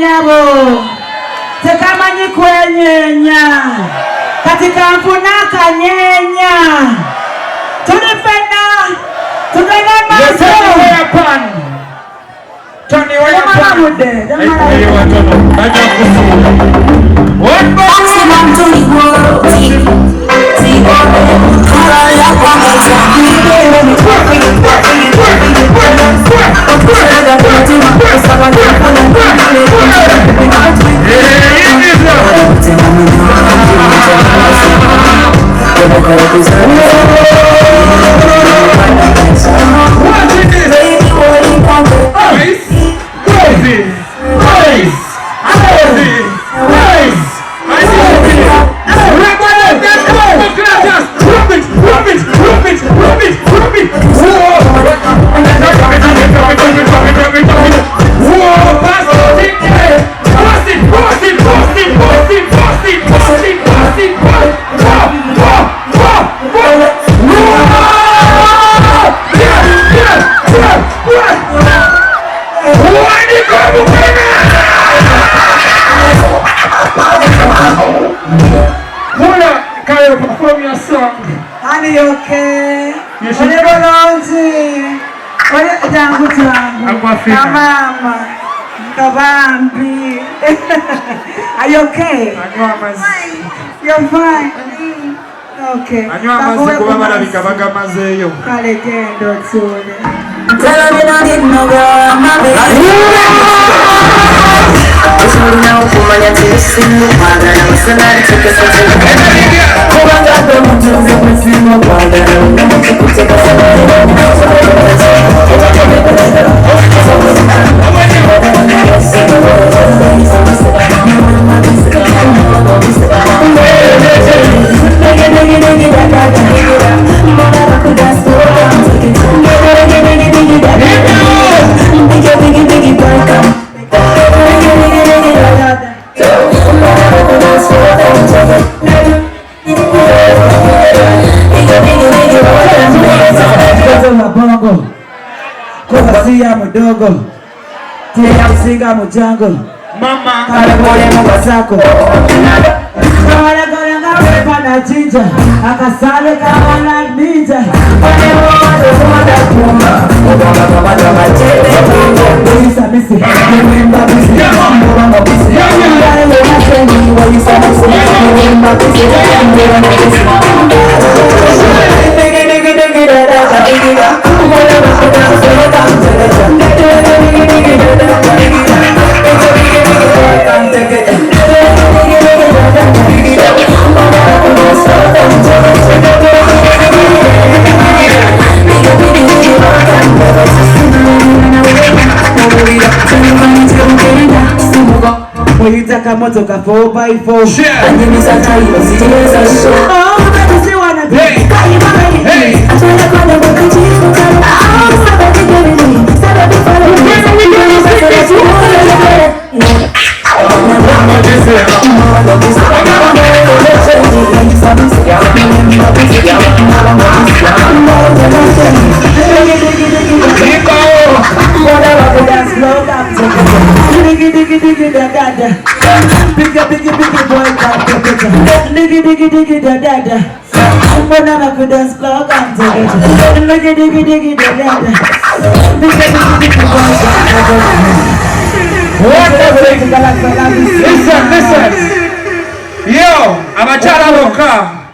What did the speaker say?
nyabo tekamanyi kwenyenya katika mfunaka nyenya tulifena tugana maso Tony Weapon What maximum to the world perform your song. Honey, okay? Mama, Kabambi. Are you okay? You're fine. Okay. Kuhasia mdogo tia msinga mjango Mama kale pole mwasako kale kale ngapepa na jinja akasale kama na ninja kale wale wale kuma kama kama chele isa misi nimba bisi mbona bisi kale wale wa isa misi nimba bisi mbona bisi Uitaka moto ka 4x4 Diggy da da da. Mbona nakudance club and diggy da da da. Listen. Yo, I'm a child of